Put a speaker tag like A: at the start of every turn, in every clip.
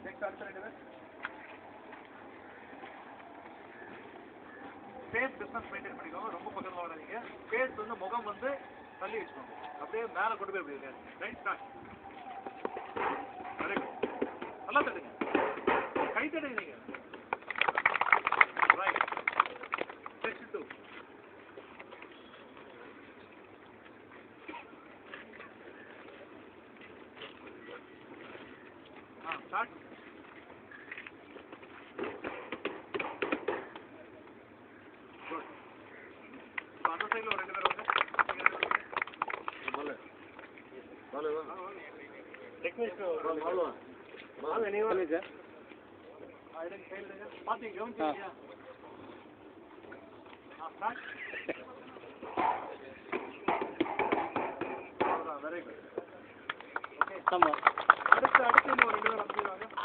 A: Next அடுத்த ரெண்டு face distance maintain பண்ணிக்கோங்க. ரொம்ப பக்கத்தில் வராதீங்க. ஃபேஸ் வந்து முகம் வந்து தள்ளி வச்சுக்கோங்க. அப்படியே மேலே கொண்டு போய் அப்படி ரைட் ஸ்டார்ட். Very good. நல்லா தட்டுங்க. கை தட்டுங்க நீங்க. ரைட். செக்ஷன் 2. ஸ்டார்ட். குட். அந்த சைடில் ஒரு ரெண்டு பேர் வாங்க.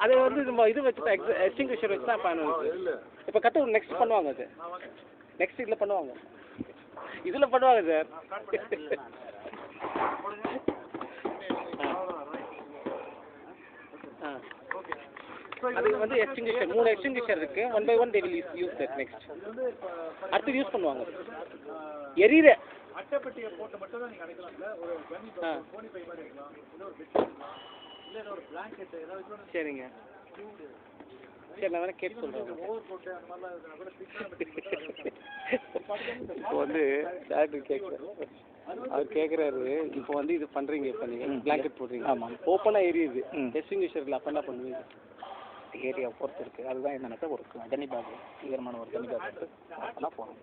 B: அது வந்து நம்ம இது வச்சு எக்ஸ்டிங்விஷர் வச்சு தான் பண்ணுவாங்க. இப்போ கட்டு நெக்ஸ்ட் பண்ணுவாங்க. அது நெக்ஸ்ட் இதில் பண்ணுவாங்க. இதில் பண்ணுவாங்க சார். அது வந்து எக்ஸ்டிங்விஷர் 3 எக்ஸ்டிங்விஷர் இருக்கு. 1 by 1 they will use that next. அடுத்து யூஸ் பண்ணுவாங்க. எரியிற
A: அட்டைப்பட்டியை போட்டு மட்டும் தான் நீங்க அடைக்கலாம்ல. ஒரு கோணி பை மாதிரி இருக்கலாம். இல்ல ஒரு பெட் இல்ல ஒரு பிளாங்கெட் ஏதாவது.
B: சரிங்க. சரி நான் வேணா கேட்டு சொல்றேன்.
A: ஓவர் போட்டு அந்த மாதிரிலாம் கூட
B: இப்போ வந்து டாக்டர் கேட்குறாரு. அவர் கேட்குறாரு இப்போ வந்து இது பண்ணுறீங்க. இப்போ நீங்கள் பிளாங்கெட் போடுறீங்க. ஆமாம். ஓப்பனாக எரியுது. எக்ஸ்டிங்விஷரில் அப்போ என்ன பண்ணுவீங்க?
C: ஏரியா பொறுத்து இருக்குது. அதுதான் என்னென்னாக்கா ஒரு தனி பேக் ஈரமான ஒரு தனி பேக் எடுத்து அப்போனா போகணும்.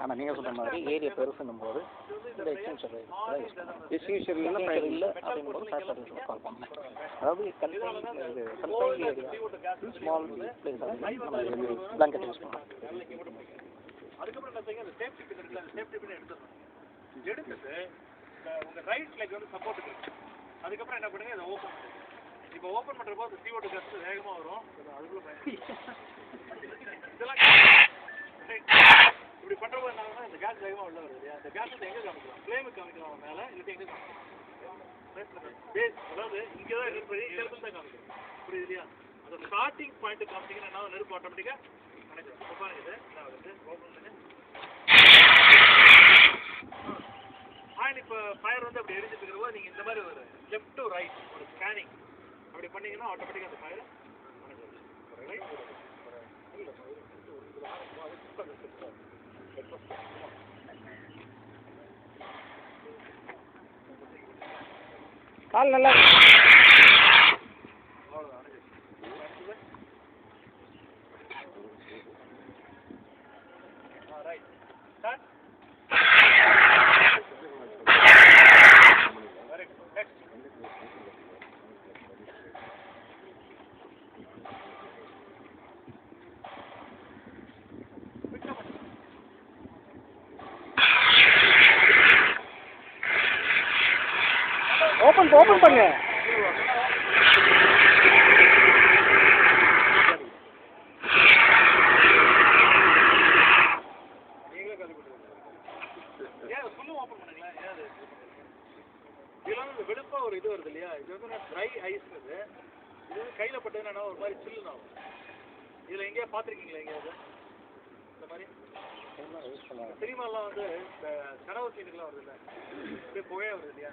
C: ஆனால் நீங்கள் சொல்கிற மாதிரி ஏரியா பெருசுன்னும் போது இந்த எக்ஸ்டிங்விஷர்
B: எக்ஸ்டிங்விஷர்
C: இல்லை அப்படிங்கும்போது ஃபயர் சர்வீஸில் கால் பண்ணணும். அதாவது கன்ஃபைன் இது கன்ஃபைன் ஏரியா ஸ்மால் பிளேஸ் நம்ம பிளாங்கெட் யூஸ் பண்ணலாம்.
A: அதுக்கப்புறம் என்ன செய்யுங்க, அந்த சேஃப்டி பின் இருக்குல்ல, அந்த சேஃப்டி பின் எடுத்துடணும். எடுத்துட்டு உங்கள் ரைட் லெக் வந்து சப்போர்ட் இருக்கு. அதுக்கப்புறம் என்ன பண்ணுங்க, அதை ஓப்பன் பண்ணுங்க. இப்போ ஓப்பன் பண்ணுறப்போ அந்த CO2 கேஸ் வேகமாக வரும். அதுக்குள்ளே இதெல்லாம் இப்படி பண்ணுறப்போ என்ன இந்த கேஸ் வேகமாக உள்ள வருது இல்லையா? அந்த கேஸ் வந்து எங்கே காமிக்கலாம்? ஃப்ளேமுக்கு காமிக்கலாம் மேலே, இல்லை எங்கே காமிக்கலாம்? பேஸ், அதாவது இங்கே தான் நெருப்பு இயல்பு தான் காமிக்கணும். புரியுது இல்லையா? அந்த ஸ்டார்டிங் பாயிண்ட் காமிச்சிங்கன்னா என்ன நெருப்பு ஆட்டோமேட்டிக்காக கனெக்ட் பாருங்க. இது என்ன வருது ஓப்பன் பண்ணுங்க. இப்போ ஃபயர் வந்து அப்படி எரிஞ்சிட்டு இருக்கிறப்போ நீங்கள் இந்த மாதிரி ஒரு லெஃப்ட் டு ரைட் ஒரு ஸ்கேனிங் அப்படி பண்ணீங்கன்னா ஆட்டோமேட்டிக்காக அந்த ஃபயர்
B: கால் நல்லா
A: ரைட் ஸ்டார்ட்.
B: ஓப்பன் பண்ணு.
A: நீங்களே கதை கொடுங்க. ஏன் ஃபுல்லும் ஓப்பன் பண்ணுங்களேன். ஏன் அது இதெல்லாம் வந்து வெளுப்பாக ஒரு இது வருது இல்லையா? இது வந்து ட்ரை ஐஸ்ங்கிறது. இது வந்து கையில் பட்டதுன்னா ஒரு மாதிரி சில்லுன்னு ஆகும். இதில் எங்கேயா பார்த்துருக்கீங்களா எங்கேயாவது இந்த மாதிரி? சினிமாலாம் வந்து இந்த கனவு சீனுக்குலாம் வருது இல்லை, அப்படியே புகையாக வருது இல்லையா?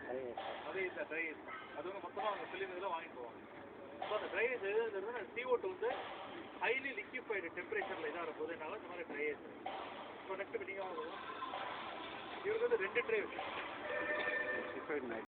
A: அதே இந்த ட்ரை ஐஸ் அது வந்து மொத்தமாக அவங்க சிலிண்டர்லாம் வாங்கிட்டு போவாங்க. ஸோ அந்த ட்ரை ஐஸ் எதுங்கிறது CO2 வந்து ஹைலி லிக்யூஃபைடு டெம்பரேச்சரில் இதாக போது என்னால் இந்த மாதிரி ட்ரை ஐஸ். இப்போ நெக்ஸ்ட் மீட்டிங்காக இவருக்கு வந்து 2 ட்ரை